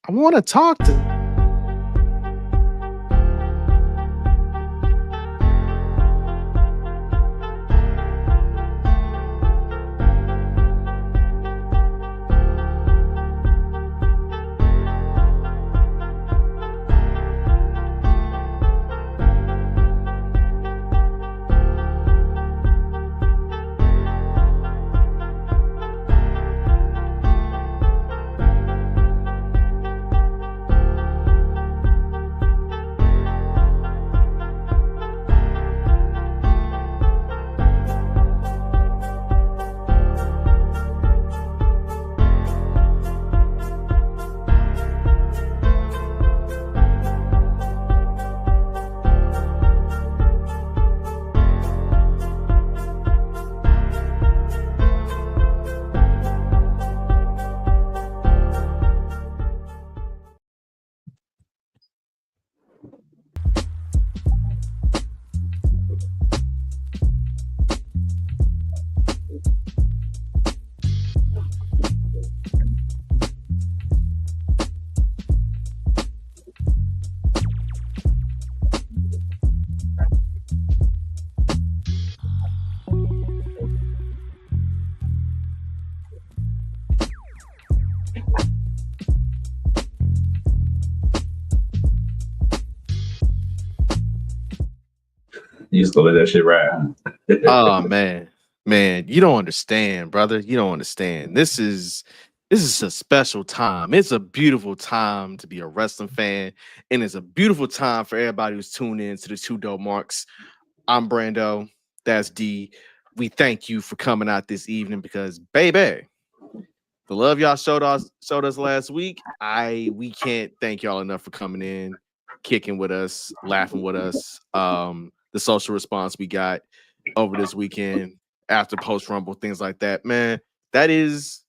I want to talk to. You just gonna let that shit ride, huh? Oh man, you don't understand, brother. You don't understand. This is a special time. It's a beautiful time to be a wrestling fan, and it's a beautiful time for everybody who's tuned in to the 2DopeMarks. I'm Brando. That's D. We thank you for coming out this evening because, baby, the love y'all showed us last week. We can't thank y'all enough for coming in, kicking with us, laughing with us. The social response we got over this weekend after post rumble, things like that, man. That is,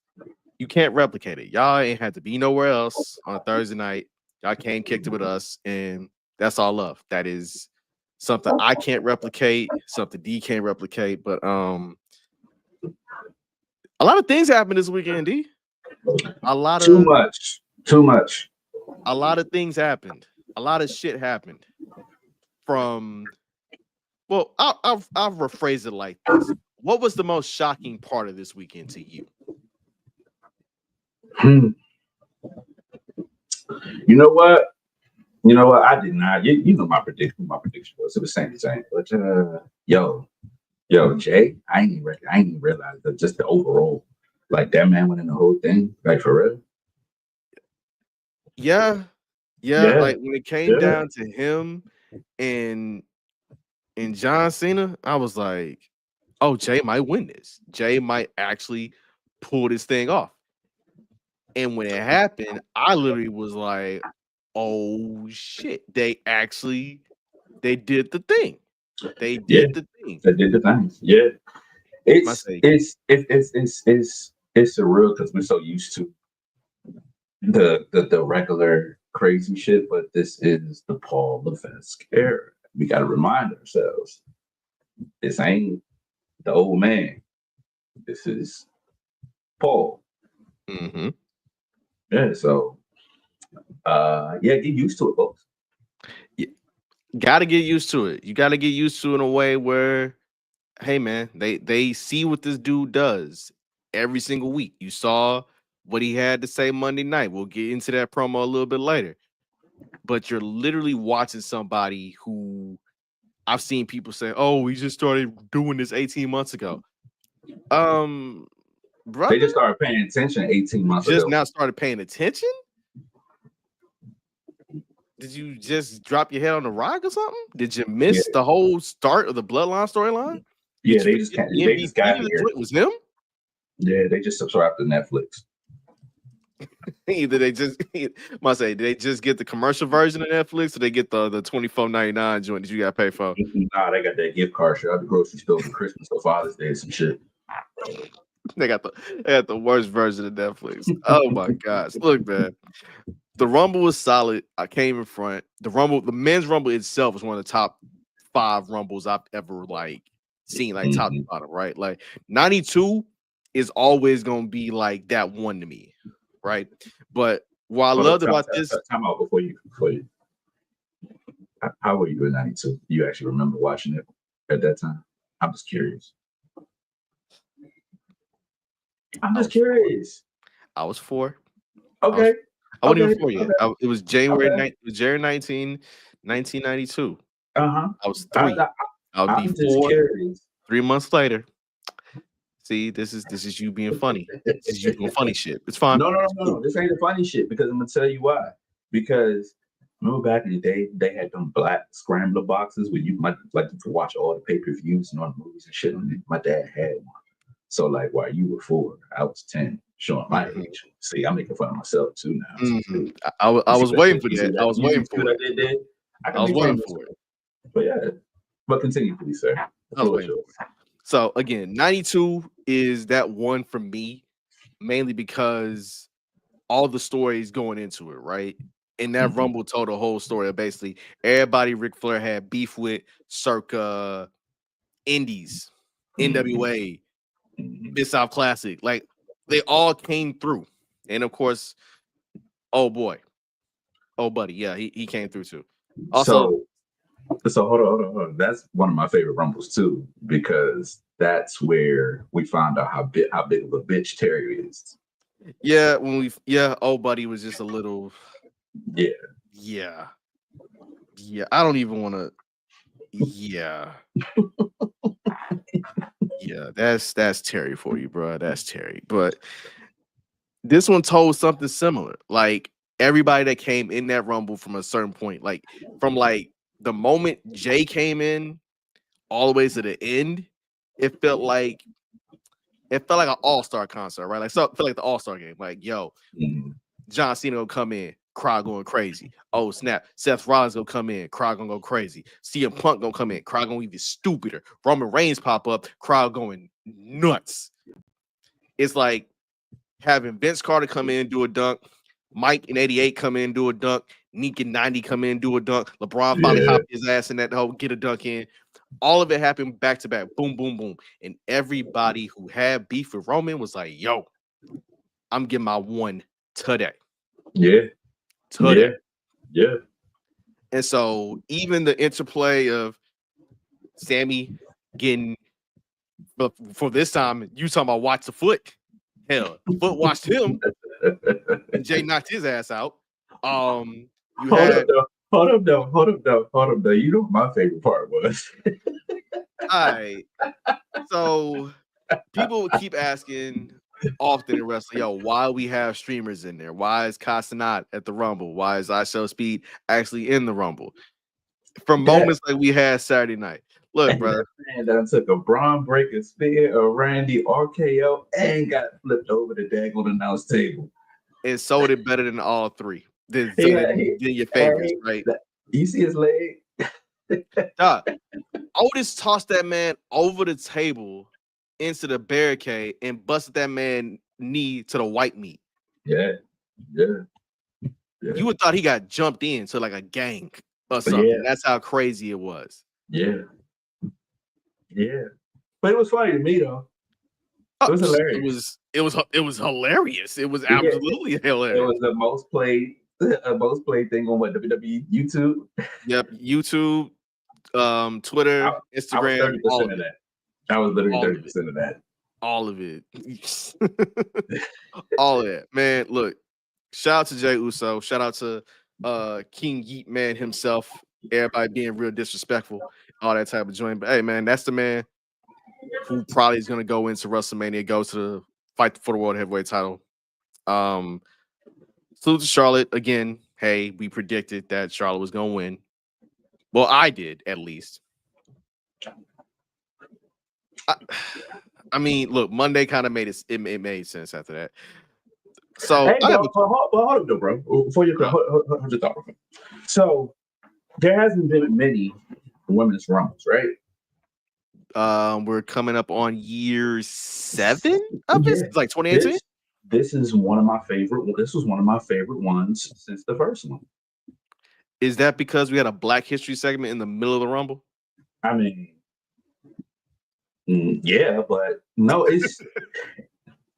you can't replicate it. Y'all ain't had to be nowhere else on a Thursday night. Y'all came kicked it with us, and that's all love. That is something I can't replicate, something D can't replicate. But a lot of things happened this weekend, D. Too much. A lot of things happened. A lot of shit happened. Well, I'll rephrase it like this. What was the most shocking part of this weekend to you? You know what? I did not. You know my prediction. My prediction was it was same. But yo, Jay, I ain't even realize that just the overall, like that man winning the whole thing, like for real. Yeah. Like when it came down to him and John Cena, I was like, oh, Jay might win this. Jay might actually pull this thing off. And when it happened, I literally was like, oh shit, they did the thing. They did the thing. They did the thing. Yeah. It's surreal because we're so used to the regular crazy shit, but this is the Paul Levesque era. We got to remind ourselves, this ain't the old man. This is Paul. Mm-hmm. Yeah, so get used to it, folks. Got to get used to it. You got to get used to it in a way where, hey man, they see what this dude does every single week. You saw what he had to say Monday night. We'll get into that promo a little bit later. But you're literally watching somebody who I've seen people say, "Oh, we just started doing this 18 months ago." Brother, they just started paying attention 18 months ago. Just now started paying attention? Did you just drop your head on the rock or something? Did you miss the whole start of the Bloodline storyline? Yeah, they just got here. It was him? Yeah, they just subscribed to Netflix. Either they just did they just get the commercial version of Netflix or they get the $24.99 joint that you got to pay for? Nah, they got that gift card shit at the grocery store for Christmas or Father's Day, some shit. They got the worst version of Netflix. Oh my gosh. Look, man. The Rumble was solid. I came in front. The men's Rumble itself was one of the top 5 Rumbles I've ever seen, top to bottom, right? Like 92 is always gonna be like that one to me, right? But what I Hold up, loved about this, time out before you. How were you in '92? You actually remember watching it at that time? I'm just curious. I'm I just was curious. I was 4. I was Okay. I wasn't Okay. even 4 yet. Okay. It was January Okay. 9th, it was January 19, 1992. Uh-huh. I was I, 3. I, I would be I'm just 4, curious. 3 months later. See, this is you being funny. This is you doing funny shit. It's fine. No, no, no, It's no, cool. no. This ain't the funny shit because I'm gonna tell you why. Because remember back in the day, they had them black scrambler boxes where you might like to watch all the pay-per-views and all the movies and shit on it. My dad had one. So like while you were 4, I was 10, showing my Mhm, age. See, I'm making fun of myself too now. So see, mhm. I you see was what I waiting did? for You see that. what I I, was you waiting see what for I it. did there? I I can was make fun waiting of for it. myself. But yeah. But continue, please, sir. The I was floor is waiting yours. for it. So again, 92 is that one for me, mainly because all the stories going into it, right? And that Mhm. Rumble told the whole story of basically everybody Ric Flair had beef with circa Indies, Mhm. NWA, Mhm. Mid South Classic. Like they all came through. And of course, oh boy, oh buddy, yeah, he came through too. Also, So hold on. That's one of my favorite rumbles too, because that's where we found out how big of a bitch Terry is. yeah, oh buddy was just a little, Yeah, yeah, yeah. I don't even want to, yeah, yeah. That's Terry for you, bro. That's Terry. But this one told something similar. Like everybody that came in that rumble from a certain point, like from like the moment Jay came in all the way to the end, it felt like an all-star concert, right? Like so it felt like the all-star game. Like, yo, Mhm. John Cena gonna come in, crowd going crazy. Oh snap! Seth Rollins gonna come in, crowd gonna go crazy. CM Punk gonna come in, crowd gonna even stupider. Roman Reigns pop up, crowd going nuts. It's like having Vince Carter come in and do a dunk, Mike in '88 come in and do a dunk, Neek in '90 come in and do a dunk. LeBron finally Yeah, hop his ass in that hole, get a dunk in. All of it happened back to back, boom, boom, boom. And everybody who had beef with Roman was like, "Yo, I'm getting my one today, yeah, today." yeah, yeah, And so even the interplay of Sammy getting, but for this time, you talking about watch the foot. Hell, the foot watched him and Jay knocked his ass out. You hold up had, though. Hold up though. You know what my favorite part was? all right. So people would keep asking often in wrestling, yo, why we have streamers in there? Why is Castanat at the Rumble? Why is I Show Speed actually in the Rumble? From that moments like we had Saturday night. Look, and brother, that man that took a Braun Breaker spear, a Randy RKO, and got flipped over the daggone announce table. and sold it better than all three. Than, He had he, than your favorites, hey, right? you see his leg? Dog, Otis tossed that man over the table into the barricade and busted that man knee to the white meat. Yeah, yeah, yeah, You would thought he got jumped into like a gang or yeah, something. That's how crazy it was. yeah, yeah. But it was funny to me though. It Oh, was hilarious. it was hilarious. It was Yeah, absolutely it hilarious. was the most played thing on what WWE YouTube. Yep, YouTube, Twitter, I was Instagram, all 30% of of it, that. I was literally all of it, 30% of that. all of it, all of that. Man, look, shout out to Jay Uso. Shout out to King Yeet Man himself. Everybody being real disrespectful, all that type of joint. But hey, man, that's the man who probably is going to go into WrestleMania, go to the fight for the world heavyweight title. Um, salute to Charlotte again. Hey, we predicted that Charlotte was going to win. Well, I did at least. I, I mean, look, Monday kind of made it. It made sense after that. So Hey, I have though, hold up, though, bro. Before you a. hold your thought. Real quick. So there hasn't been many women's rumbles, right? We're coming up on year 7 of Yeah. this, like 2018. This is one of my favorite. This was one of my favorite ones since the first one. Is that because we had a Black History segment in the middle of the Rumble? I mean, yeah, but no, it's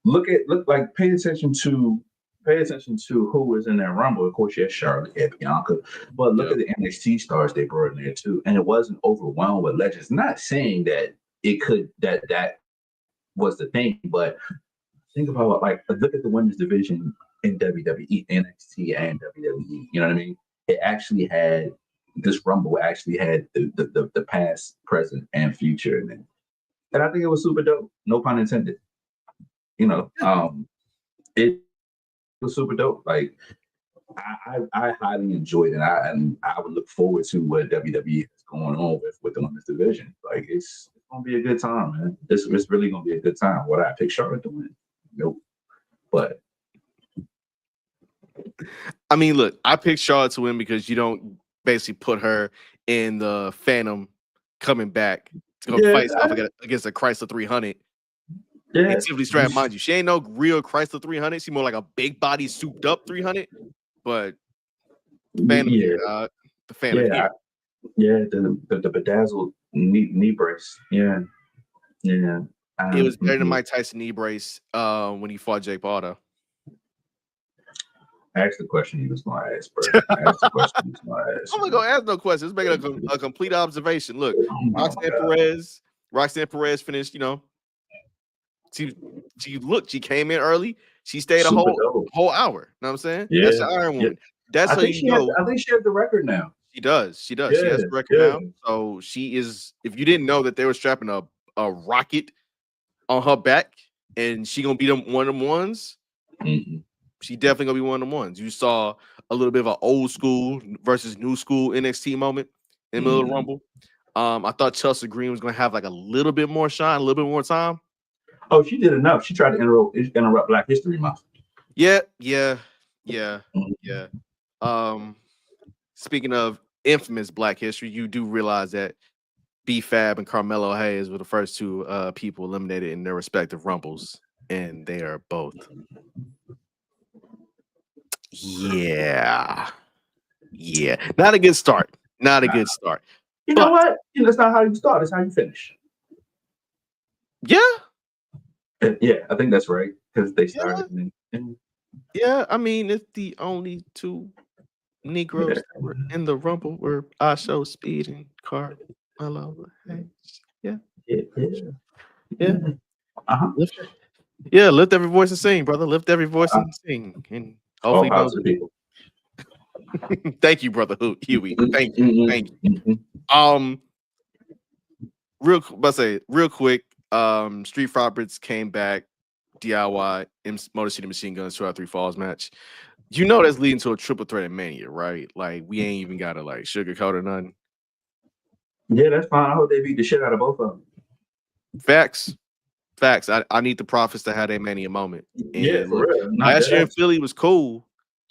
look like pay attention to pay attention to who was in that Rumble. Of course, you had Charlotte, you had Bianca, but look Yep. at the NXT stars they brought in there too, and it wasn't overwhelmed with legends. Not saying that it could that was the thing, but think about like look at the women's division in WWE, NXT, and WWE. You know what I mean? It actually had this Rumble actually had the past, present, and future in it, and I think it was super dope. No pun intended. You know, it was super dope. Like I highly enjoyed it. And I would look forward to what WWE is going on with the women's division. Like it's gonna be a good time, man. It's really gonna be a good time. What I pick Charlotte to win? Nope. But I mean, look, I picked Charlotte to win because you don't basically put her in the Phantom coming back to go fight stuff against a Chrysler 300. And Tiffany Stratton, mind you, she ain't no real Chrysler 300. She's more like a big body, souped up 300. But the Phantom here, the Phantom here. Yeah, the bedazzled knee brace. Yeah. It was better than Mike Tyson knee brace when he fought Jake Paul, though. Ask the question he was going to ask, bro. Ask the question he was going to ask. I'm not going to ask no questions. Making a complete observation. Look, Roxanne Perez finished, you know, she came in early. She stayed a whole hour. You know what I'm saying? Yeah. That's the Iron Woman. That's how you know. I think she has the record now. She does. Yeah, she has the record now. So she is, if you didn't know that they were strapping a rocket on her back and she going to be one of them ones, she definitely going to be one of them ones. You saw a little bit of an old school versus new school NXT moment in the middle of the Rumble. I thought Chelsea Green was going to have like a little bit more shine, a little bit more time. Oh, she did enough. She tried to interrupt Black History Month. Yeah. Speaking of infamous Black history, you do realize that B-Fab and Carmelo Hayes were the first two people eliminated in their respective Rumbles, and they are both. Yeah. Not a good start. You know what? That's not how you start. It's how you finish. Yeah. Yeah, I think that's right because they started. Yeah, I mean, it's the only two Negroes that were in the Rumble were Asho Speed and Carmelo Hayes. Yeah. Lift every voice and sing, brother. Lift every voice and sing, and hopefully don't. People. Thank you, brother Huey. Thank you. Real quick. Street Profits came back, DIY Motor City Machine Guns 2 out 3 Falls match. You know that's leading to a triple threat in Mania, right? Like we ain't even gotta like sugarcoat or nothing. Yeah, that's fine. I hope they beat the shit out of both of them. Facts. I need the Profits to have their Mania moment. And for real. Last year in Philly was cool,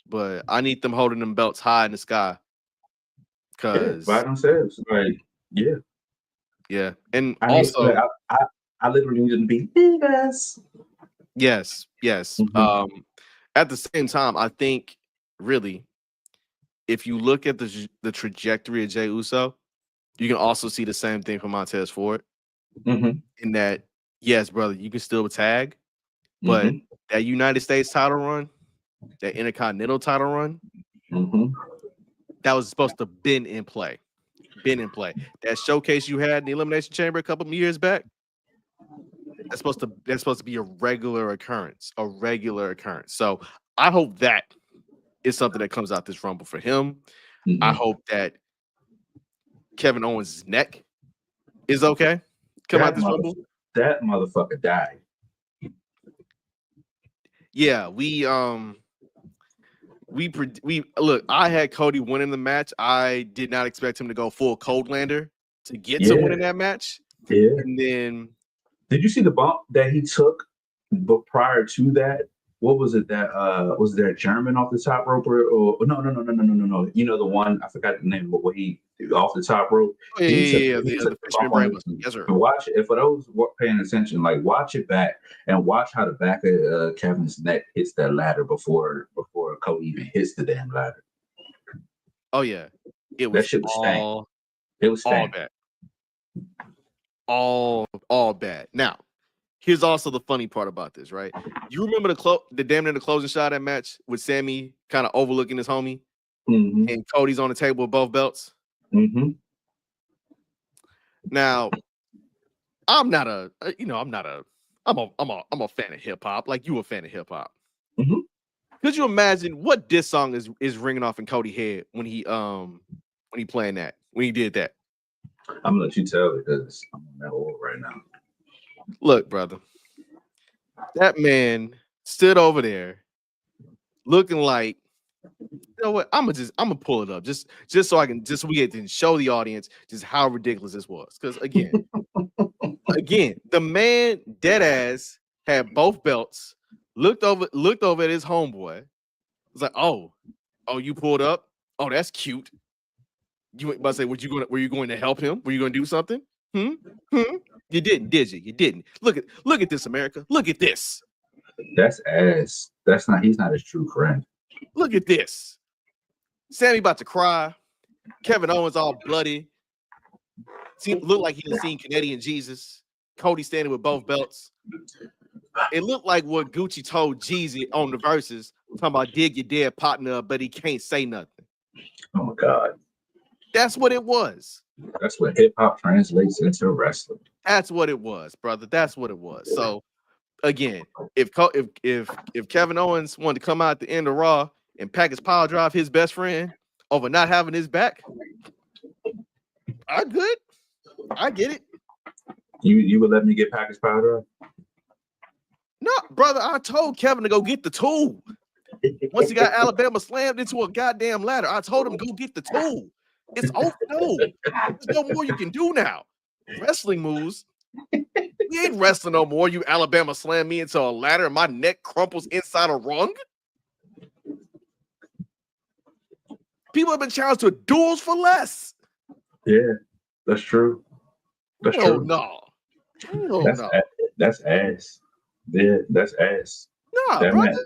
but I need them holding them belts high in the sky. Cause by themselves, like yeah, and I literally need them to be divas. Yes. At the same time, I think really, if you look at the trajectory of Jey Uso, you can also see the same thing from Montez Ford. In that, yes, brother, you can still tag, but that United States title run, that Intercontinental title run, that was supposed to been in play. That showcase you had in the Elimination Chamber a couple of years back, that's supposed to be a regular occurrence. So I hope that is something that comes out this Rumble for him. I hope that Kevin Owens' neck is okay. Out this Rumble. That motherfucker died. Yeah, we look. I had Cody winning the match. I did not expect him to go full Coldlander to get to winning that match. Yeah, and then did you see the bump that he took? But prior to that, what was it that was there a German off the top rope or no. You know the one, I forgot the name, but what he off the top rope. The fisherman brain. Yes, sir. Watch it. For those paying attention, like watch it back and watch how the back of Kevin's neck hits that ladder before Cody even hits the damn ladder. Oh yeah. That shit was stank. It was all bad. All bad. Now, here's also the funny part about this, right? You remember the damn near the closing shot of that match with Sammy kind of overlooking his homie, and Cody's on the table with both belts. Now, I'm not a I'm a fan of hip hop, like you a fan of hip hop. Could you imagine what diss song is ringing off in Cody's head when he playing that, when he did that? I'm gonna let you tell because I'm on that oil right now. Look, brother, that man stood over there looking like, you know what? I'm gonna pull it up just so we can show the audience just how ridiculous this was. Because again, the man dead ass had both belts, looked over at his homeboy, was like, oh, you pulled up? Oh, that's cute. You about to say, were you going to help him? Were you going to do something? You didn't, did you? You didn't. Look at this, America. Look at this. That's ass. He's not his true friend. Look at this. Sammy about to cry. Kevin Owens all bloody. Looked like he had seen Canadian Jesus. Cody standing with both belts. It looked like what Gucci told Jeezy on the verses, talking about dig your dead partner, but he can't say nothing. Oh my God. That's what it was. That's what hip hop translates into wrestling. That's what it was, brother. That's what it was. So again, if Kevin Owens wanted to come out at the end of Raw and package power drive his best friend over not having his back, I get it. You would let me get package power drive? No, brother, I told Kevin to go get the tool. Once he got Alabama slammed into a goddamn ladder, I told him go get the tool. It's over. No, there's no more you can do now. Wrestling moves. We ain't wrestling no more. You Alabama slam me into a ladder and my neck crumples inside a rung. People have been challenged to duels for less. Yeah, that's true. That's true. No. That's ass. Yeah, that's ass. Nah, brother.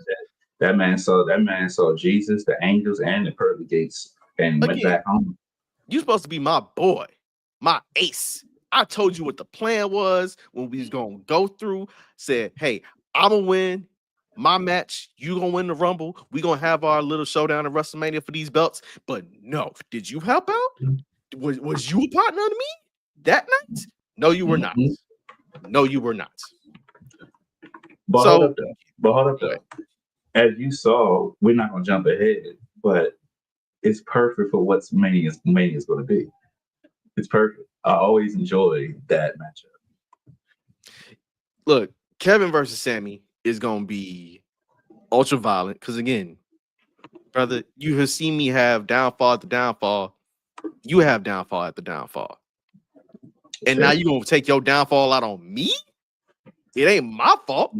That man saw Jesus, the angels, and the pearly gates, and went back home. You supposed to be my boy, my ace. I told you what the plan was when we was gonna go through. Said, hey, I'm gonna win my match. You gonna win the Rumble. We gonna have our little showdown at WrestleMania for these belts. But no, did you help out? Was you a partner to me that night? No, you were not. No, you were not. But hold up though. As you saw, we're not gonna jump ahead, but it's perfect for what Mania is going to be. It's perfect. I always enjoy that matchup. Look, Kevin versus Sammy is going to be ultra violent because, again, brother, you have seen me have downfall at the downfall. You have downfall at the downfall. And now you're going to take your downfall out on me? It ain't my fault.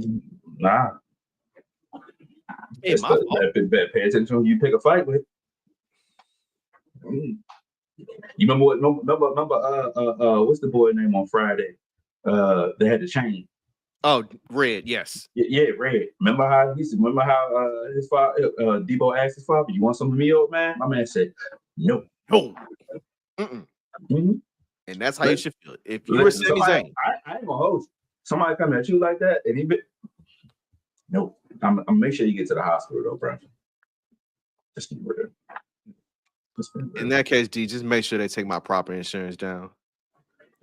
Nah. It's my fault. Pay attention when you pick a fight with. You remember what's the boy name on Friday? They had the chain. Oh, Red, yes. Yeah, Red. Remember how his father Debo asked his father, "You want some of me, old man?" My man said, "No." And that's how you should feel. If you were Sami Zayn, I ain't gonna hold you. Somebody coming at you like that, and no. I'm gonna make sure you get to the hospital though, bro. Just be real. In that case, D, just make sure they take my property insurance down.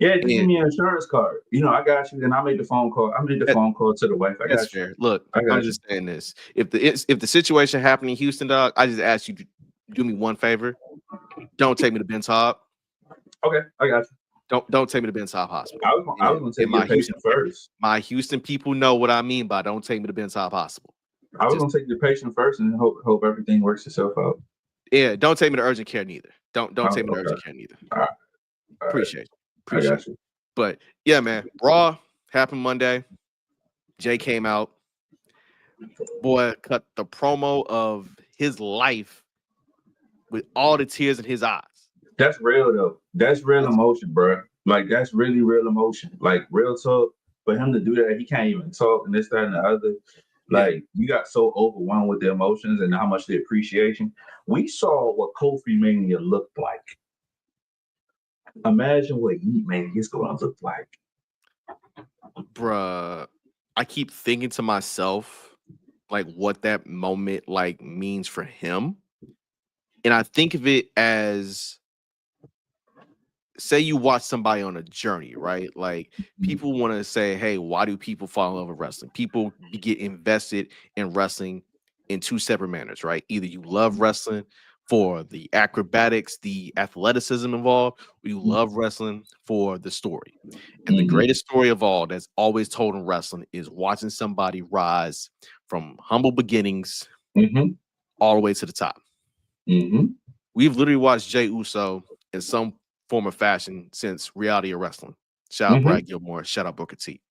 Yeah, just give me an insurance card. I got you. Then I made the phone call. I made the phone call to the wife. I got fair. Look, I'm just saying this. If the situation happened in Houston, dog, I just ask you to do me one favor. Don't take me to Ben's Hop. Okay, I got you. Don't take me to Ben's Hop Hospital. I was going to take my patient first. My Houston people know what I mean by don't take me to Ben's Hop Hospital. I was going to take the patient first and hope everything works itself out. Yeah, don't take me to urgent care neither. Don't take me to urgent care neither. All right. Appreciate it. But yeah, man, Raw happened Monday. Jay came out. Boy, cut the promo of his life with all the tears in his eyes. That's real though. That's real emotion, bro. Like that's really real emotion. Like real talk. For him to do that, he can't even talk and this, that, and the other. Like you got so overwhelmed with the emotions and how much the appreciation. We saw what Kofi Mania looked like. Imagine what Heat Mania is going to look like. Bruh, I keep thinking to myself, like, what that moment like means for him. And I think of it as, say you watch somebody on a journey, right? Like people want to say, hey, why do people fall in love with wrestling? People get invested in wrestling in two separate manners, right? Either you love wrestling for the acrobatics, the athleticism involved, or you love wrestling for the story. And the Mm-hmm. greatest story of all that's always told in wrestling is watching somebody rise from humble beginnings Mm-hmm. all the way to the top. Mm-hmm. We've literally watched Jay Uso in some form or fashion since reality of wrestling. Shout out Mm-hmm. Brad Gilmore. Shout out Booker T.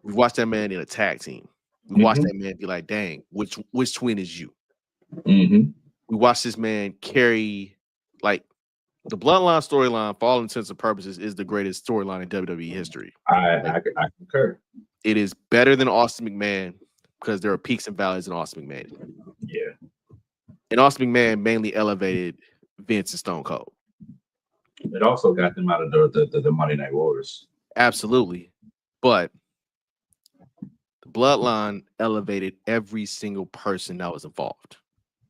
We watched that man in a tag team. We watched Mm-hmm. that man be like, dang, which twin is you? Mm-hmm. We watched this man carry like the bloodline storyline for all intents and purposes is the greatest storyline in WWE history. Like I concur. it is better than Austin McMahon because there are peaks and valleys in Austin McMahon. Yeah. And Austin McMahon mainly elevated Vince and Stone Cold. It also got them out of the Monday Night Wars. Absolutely. But the bloodline elevated every single person that was involved.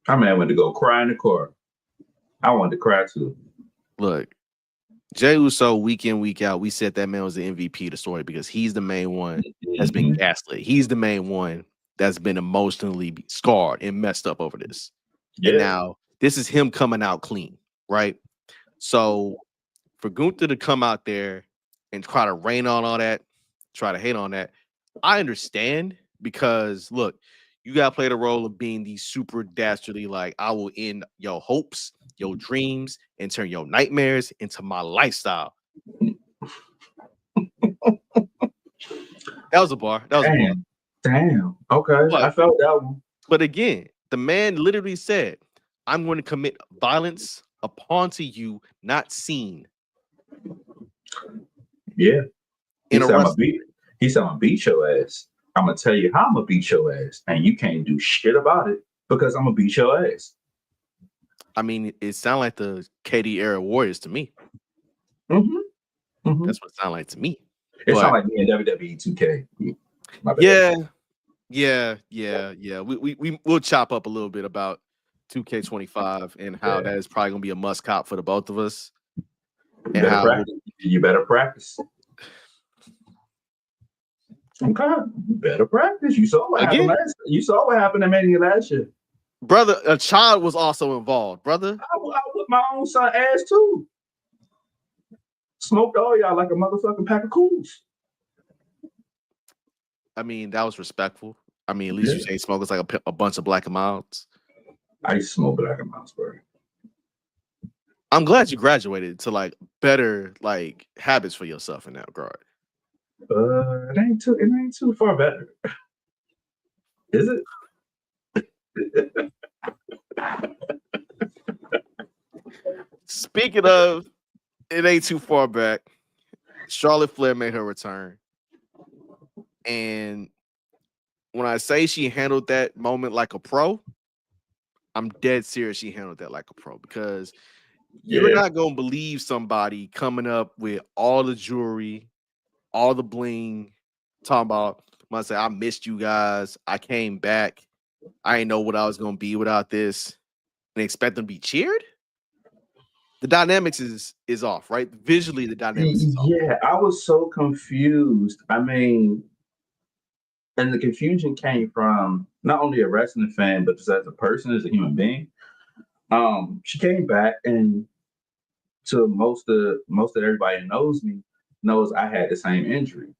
My man went to go cry in the car. I wanted to cry too. Look, Jey Uso, week in, week out, we said that man was the MVP of the story because he's the main one that's been Mm-hmm. gaslit. He's the main one that's been emotionally scarred and messed up over this. And Yeah. now this is him coming out clean, right? So for Gunther to come out there and try to rain on all that, try to hate on that, I understand because look, you gotta play the role of being the super dastardly, like I will end your hopes, your dreams, and turn your nightmares into my lifestyle. That was a bar. That was a bar. Damn. Damn. Okay. I But felt that one. but again, the man literally said, I'm going to commit violence upon to you not seen Yeah. He in a said I'm gonna wrestling. beat. He said I'm gonna beat your ass. I'm gonna tell you how I'm gonna beat your ass, and you can't do shit about it because I'm gonna beat your ass. I mean, it sounded like the KD era Warriors to me. Mm-hmm. Mm-hmm. That's what it sounded like to me. It sounds But like me and WWE 2K. My bad. yeah. We'll chop up a little bit about 2K25 and how Yeah. that is probably gonna be a must cop for the both of us. You And better how practice. You better practice. Okay. You better practice. You saw what happened again, last. You saw what happened in Mania last year. brother, a child was also involved, brother. I whipped my own son ass too. Smoked all y'all like a motherfucking pack of cools. I mean, that was respectful. I mean, at least Yeah. you say smoke is like a bunch of black and milds. I used to smoke black and Moundsburg. I'm glad you graduated to like better like habits for yourself in that regard. It ain't too far better. Is it? Speaking of, it ain't too far back. Charlotte Flair made her return. And when I say she handled that moment like a pro, I'm dead serious she handled that like a pro because you're Yeah. not gonna believe somebody coming up with all the jewelry, all the bling, talking about I say, I missed you guys. I came back. I didn't know what I was gonna be without this, and expect them to be cheered. The dynamics is off, right? Visually, the dynamics is off. Yeah, I was so confused. I mean, and the confusion came from not only a wrestling fan, but just as a person, as a human being. She came back, and to most of everybody who knows me knows I had the same injury.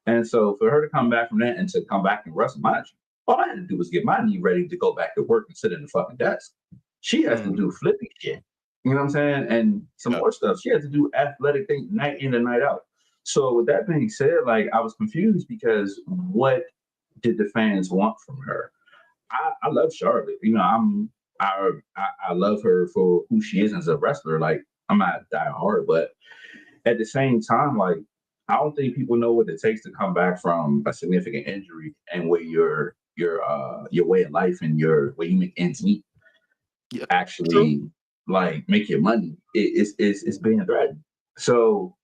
And so for her to come back from that and to come back and wrestle my, all I had to do was get my knee ready to go back to work and sit in the fucking desk. She has to do flippy shit. You know what I'm saying? And some more stuff. She has to do athletic things night in and night out. So with that being said, like I was confused because what did the fans want from her? I love Charlotte. You know, I love her for who she is as a wrestler. Like I'm not die hard, but at the same time, like I don't think people know what it takes to come back from a significant injury and where your way of life and your way you make ends meet Yeah, true. actually like make your money. It's being threatened. So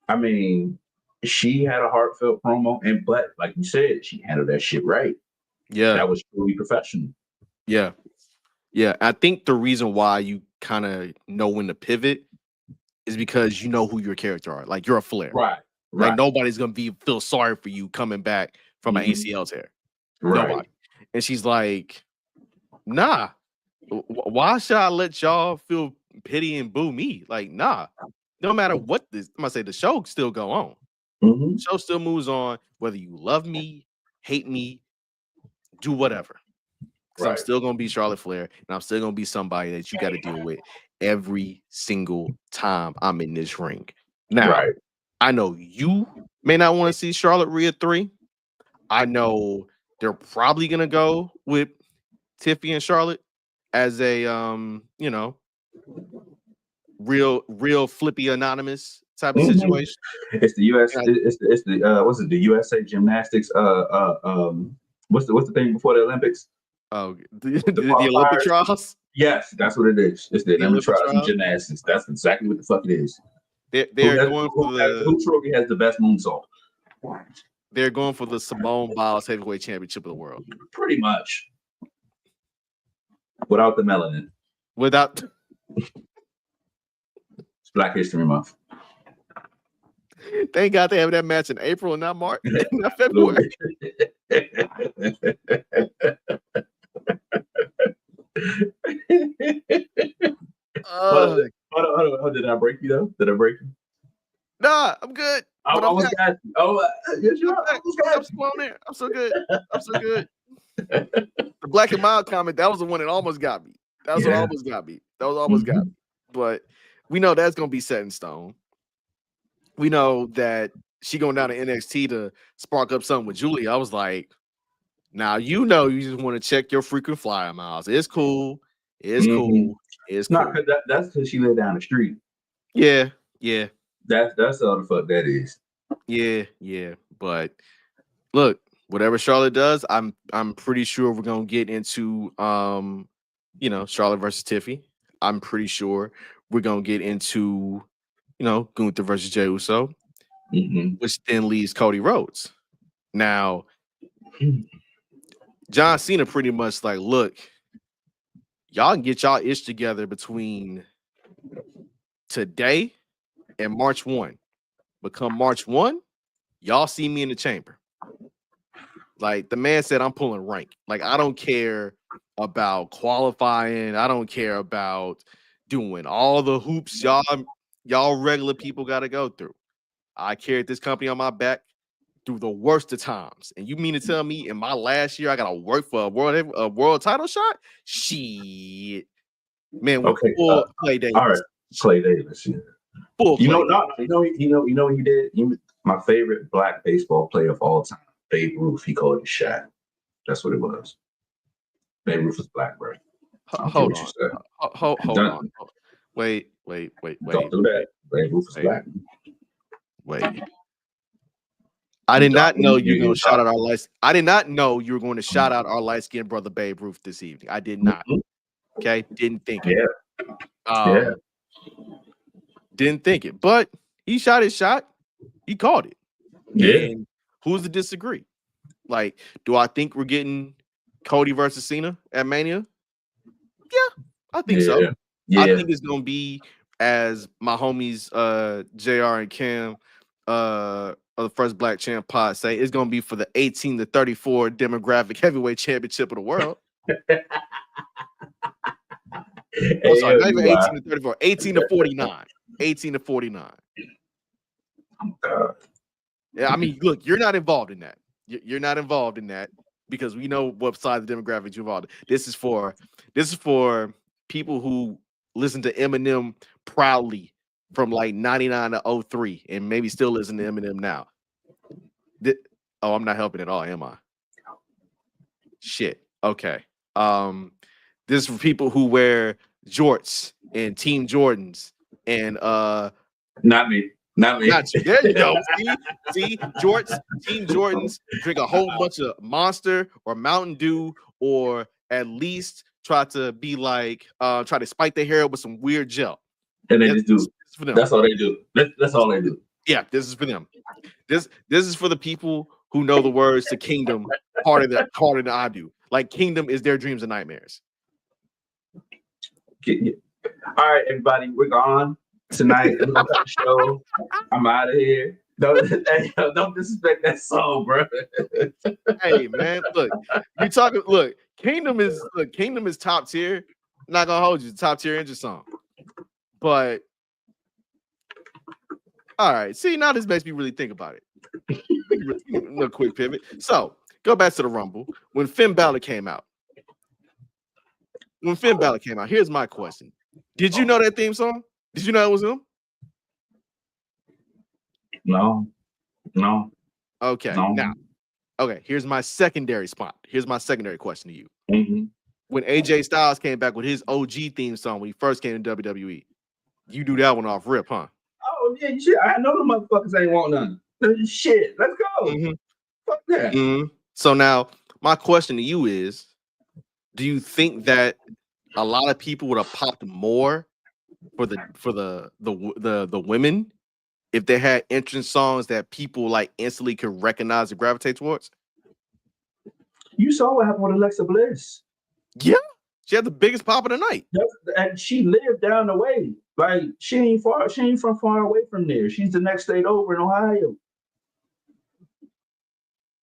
I mean, she had a heartfelt promo, but like you said, she handled that shit right. Yeah, That was truly professional. yeah, yeah. I think the reason why you kind of know when to pivot is because you know who your character are. Like you're a Flair. Right. Like Right. nobody's gonna feel sorry for you coming back from an Mhm. ACL tear. Right. Nobody. And she's like, nah. Why should I let y'all feel pity and boo me? Like, nah. No matter what this, I'm gonna say the show still go on. Mhm. The show still moves on, whether you love me, hate me, do whatever. Because I'm Right. still gonna be Charlotte Flair, and I'm still gonna be somebody that you got to deal with every single time I'm in this ring. Now, Right. I know you may not want to see Charlotte Rhea 3. I know they're probably gonna go with Tiffy and Charlotte as a real flippy anonymous type of Mhm. situation. It's the US. And It's the what's it? The USA Gymnastics. What's the thing before the Olympics? The the Olympic qualifiers. trials, Yes, that's what it is. It's the the Olympic Olympic trials in trials, gymnastics. That's exactly what the fuck it is. they're going for Who trophy has the best moonsault? the Simone Biles Heavyweight Championship of the world Pretty much. Without the melanin. without. It's Black History Month. Thank God they have that match in April and not March, not February. Hold on. Did I break you though? Did I break you? Nah, I'm good. I But I'm almost got you. Oh, yes, you are. I'm still on there. I'm so good. I'm so good. The Black and Mild comment, that was the one that almost got me. That was what almost got me. That was almost got me. But we know that's gonna be set in stone. We know that she going down to NXT to spark up something with Julie. I was like, now you know you just want to check your frequent flyer miles. It's cool. It's cool. It's No, cool. because that's because she lived down the street. Yeah, yeah. That's all the fuck that is. Yeah, yeah. But look, whatever Charlotte does, I'm pretty sure we're gonna get into Charlotte versus Tiffy. I'm pretty sure we're gonna get into Gunther versus Jey Uso, which then leaves Cody Rhodes. Now, John Cena pretty much like, look, y'all can get y'all ish together between today and March 1. But come March 1, y'all see me in the chamber. Like the man said, I'm pulling rank. Like I don't care about qualifying. I don't care about doing all the hoops y'all regular people got to go through. I carried this company on my back through the worst of times. And you mean to tell me in my last year I got to work for a world title shot? Shit. Man, Okay. Clay Davis. All right. Clay Davis. Yeah. Full You Clay know what he did? My favorite black baseball player of all time, Babe Ruth. He called it Shaq. That's what it was. Babe Ruth was black, bro. Hold on. Hold on. Wait. Don't do that. Babe Ruth was black. Wait. I did not know you were going to shout out our light. I did not know you were going to shout out our light-skinned brother Babe Ruth this evening. I did not. Okay, didn't think it. Yeah. Didn't think it, but he shot his shot. He called it. Yeah. And who's to disagree? Like, do I think we're getting Cody versus Cena at Mania? Yeah, I think so. Yeah. I think it's gonna be as my homies JR and Cam of the First Black Champ pod say, it's gonna be for the 18 to 34 demographic heavyweight championship of the world. I'm sorry, not even 18 to 34, 18 to 49. 18 to 49. Yeah, I mean, look, you're not involved in that. You're not involved in that because we know what side of the demographic you're involved in. This is for people who listen to Eminem proudly from like 99 to 03 and maybe still listen to Eminem now. I'm not helping at all, am I? Shit. Okay. This is for people who wear jorts and Team Jordans and not me. Not you. There you go. See, jorts, Team Jordans, drink a whole bunch of Monster or Mountain Dew, or at least try to be like, try to spike their hair with some weird gel. And they just do. That's all they do. That's all they do. Yeah, this is for them. This is for the people who know the words to Kingdom harder than I do. Like Kingdom is their dreams and nightmares. All right, everybody, we're gone tonight. We're gonna cut the show. I'm out of here. Don't disrespect that song, bro. Hey man, look, you talking. Look, Kingdom is top tier. Not gonna hold you, top tier engine song. But all right, see now this makes me really think about it. A quick pivot. So go back to the Rumble when Finn Balor came out. Here's my question: did you know that theme song? Did you know it was him? No. Okay, No. now, okay. Here's my secondary spot. Here's my secondary question to you. Mm-hmm. When AJ Styles came back with his OG theme song when he first came to WWE, you do that one off rip, huh? Oh yeah, shit. I know the motherfuckers ain't want none. Shit, let's go. Mm-hmm. Fuck that. Mm-hmm. So now my question to you is: do you think that a lot of people would have popped more for the women if they had entrance songs that people like instantly could recognize and gravitate towards? You saw what happened with Alexa Bliss. Yeah, she had the biggest pop of the night, and she lived down the way. Like she ain't from far away from there. She's the next state over in Ohio.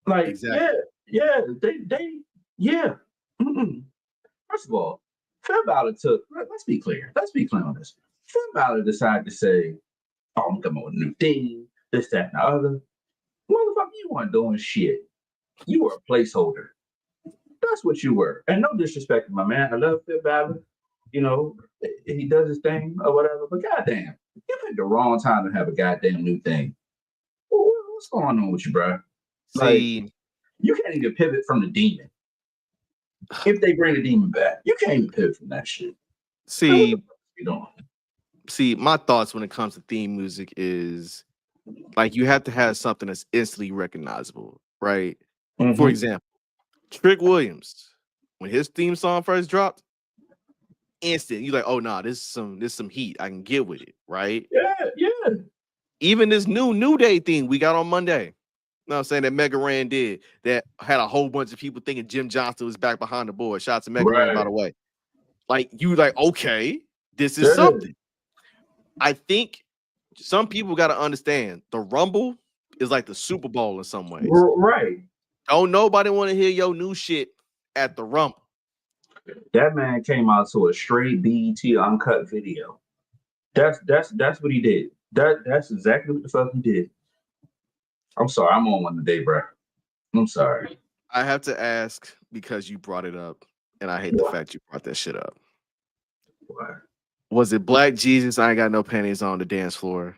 Like exactly. yeah. Mm-mm. First of all, Finn Balor took. Let's be clear. Let's be clear on this. Finn Balor decided to say, "Oh, I'm coming with a new thing, this, that, and the other." Motherfucker, you weren't doing shit. You were a placeholder. That's what you were. And no disrespect to my man. I love Finn Balor. You know, he does his thing or whatever. But goddamn, you picked the wrong time to have a goddamn new thing. What's going on with you, bro? See, like, you can't even pivot from the demon. If they bring the demon back, you can't even pivot from that shit. See, you know. See, my thoughts when it comes to theme music is like you have to have something that's instantly recognizable, right? Mm-hmm. For example, Trick Williams, when his theme song first dropped, instant, you're like, oh no, this is some heat. I can get with it, right? Yeah. Even this New Day thing we got on Monday. You know what I'm saying that Mega Ran did that had a whole bunch of people thinking Jim Johnston was back behind the board. Shout out to Mega Ran, by the way. Like you like, okay, this is something. I think some people got to understand the Rumble is like the Super Bowl in some ways. Right. Don't nobody want to hear your new shit at the Rumble. That man came out to a straight BET uncut video. That's what he did. That's exactly what the fuck he did. I'm sorry, I'm on one today, bro. I'm sorry. I have to ask because you brought it up, and I hate the fact you brought that shit up. What? Was it Black Jesus? I ain't got no panties on the dance floor.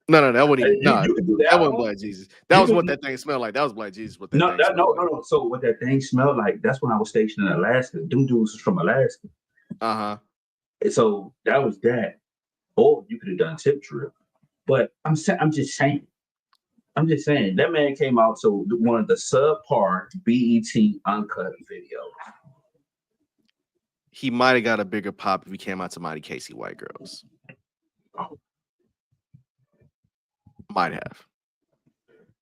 No, that wasn't even. No, that wasn't Black Jesus. That was what that thing smelled like. That was Black Jesus. What that thing smelled like. No. So what that thing smelled like? That's when I was stationed in Alaska. Them dudes was from Alaska. Uh-huh. And so that was that. Or you could have done Tip Trip. But I'm just saying that man came out to one of the subpar BET uncut videos. He might have got a bigger pop if he came out to Mighty Casey White Girls. Oh. Might have.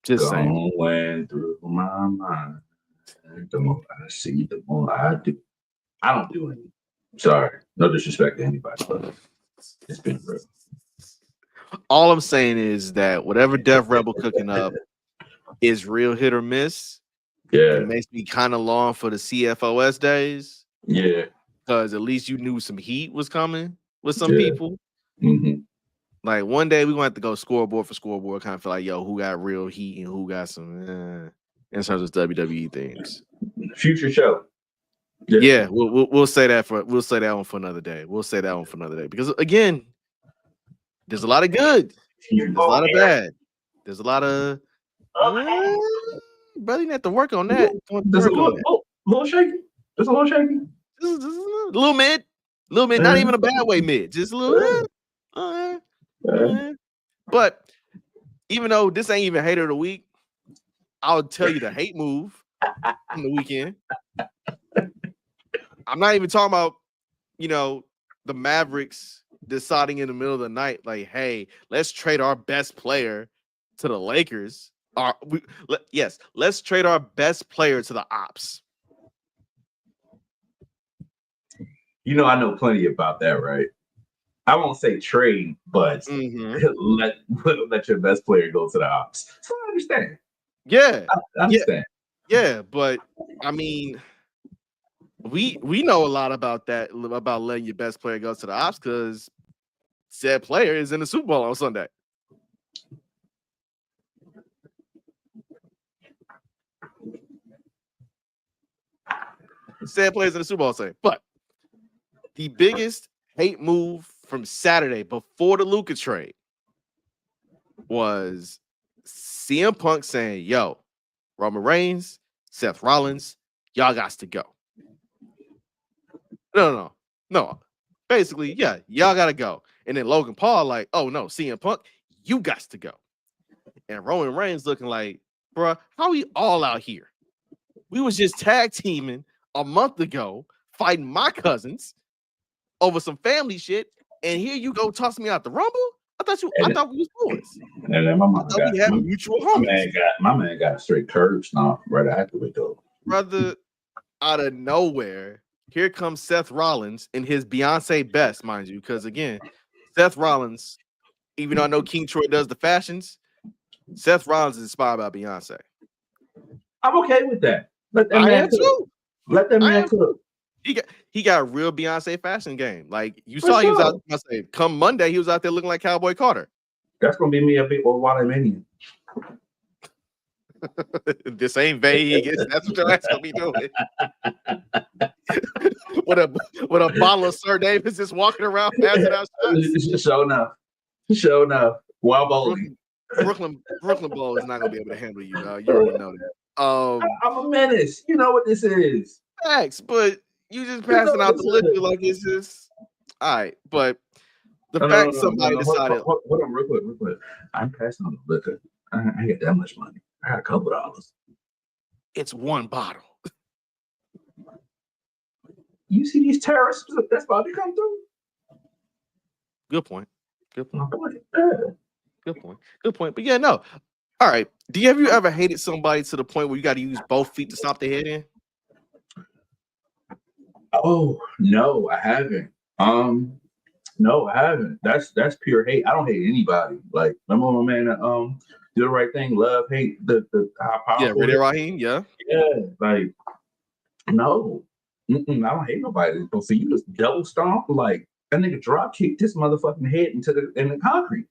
Just saying. Going through my mind. The more I see, the more I do. I don't do anything. Sorry. No disrespect to anybody, but it's been real. All I'm saying is that whatever Def Rebel cooking up is real hit or miss. Yeah. It makes me kind of long for the CFOS days. Yeah. Because at least you knew some heat was coming with some people. Mm-hmm. Like one day we're gonna have to go scoreboard for scoreboard, kind of feel like, yo, who got real heat and who got some in terms of WWE things. Future show. Yeah, we'll say that one for another day. We'll say that one for another day. Because again, there's a lot of good, there's a lot of bad, there's a lot of brother, you have to work on that. There's a little shaky. There's a little shaky. A little mid, not even a bad way mid, just a little. But even though this ain't even hater of the week, I'll tell you the hate move from the weekend. I'm not even talking about, the Mavericks deciding in the middle of the night, like, hey, let's trade our best player to the Lakers. Yes, let's trade our best player to the ops. You know, I know plenty about that, right? I won't say trade, but let let your best player go to the ops. So I understand. Yeah, I understand. yeah, but I mean, we know a lot about that, about letting your best player go to the ops, because said player is in the Super Bowl on Sunday. Said players in the Super Bowl Sunday. But the biggest hate move from Saturday before the Luka trade was CM Punk saying, yo, Roman Reigns, Seth Rollins, y'all got to go. No. Basically, yeah, y'all got to go. And then Logan Paul like, oh, no, CM Punk, you got to go. And Roman Reigns looking like, bruh, how we all out here? We was just tag teaming a month ago, fighting my cousins over some family shit, and here you go toss me out the Rumble? I thought we was boys. And then we had mutual homies. My man got straight curves now right after we go. Brother, out of nowhere, here comes Seth Rollins in his Beyonce best, mind you, because again, Seth Rollins, even though I know King Troy does the fashions, Seth Rollins is inspired by Beyonce. I'm okay with that. Let that I man am too. Let that man cook. He got a real Beyonce fashion game. Like you saw, he was out. I say, come Monday, he was out there looking like Cowboy Carter. That's gonna be me a bit or Wally Minion. This ain't Vegas. That's what your ass gonna be doing. with a bottle of Sir Davis just walking around passing out shots. Show enough. Wild bowling. Brooklyn Bowl is not gonna be able to handle you, dog. You already know that. I'm a menace. You know what this is. Facts, but you just passing out the liquor like it's just all right. But the fact somebody decided. Hold on, real quick. I'm passing on the liquor. I get that much money. I got a couple dollars. It's one bottle. You see these terrorists that's about to come through? Good point. Good point. But yeah, no. All right. Have you ever hated somebody to the point where you got to use both feet to stop their head in? Oh no, I haven't. No, I haven't. That's pure hate. I don't hate anybody. Like, remember my man Do the Right Thing, Love, Hate, the how powerful. Yeah, Ray Raheem, yeah. Yeah, like no. I don't hate nobody. So you just double stomp like that nigga drop kicked his motherfucking head in the concrete.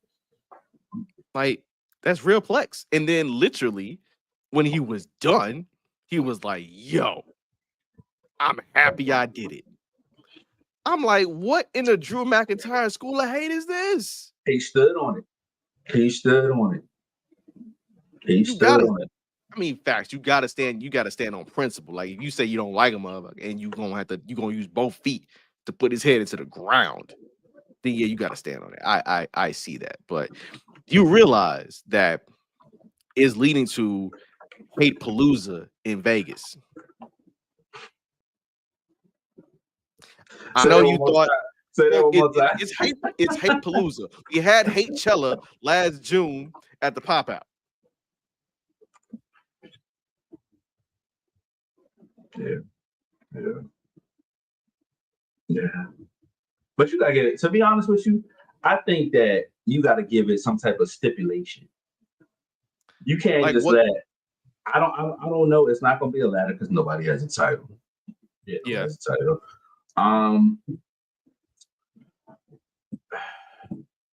Like, that's real plex. And then literally, when he was done, he was like, yo, I'm happy I did it. I'm like, what in the Drew McIntyre school of hate is this? He stood on it. I mean, facts. You gotta stand on principle. Like if you say you don't like him, and you're gonna use both feet to put his head into the ground, then yeah, you gotta stand on it. I see that. But you realize that is leading to hate palooza in Vegas. I know you thought say that one more time. It's hate palooza. We had Hate Chella last June at the pop out. Yeah. But you gotta get it. To be honest with you, I think that you gotta give it some type of stipulation. You can't like just let. I don't know. It's not gonna be a ladder because nobody has a title. Yeah, has a title.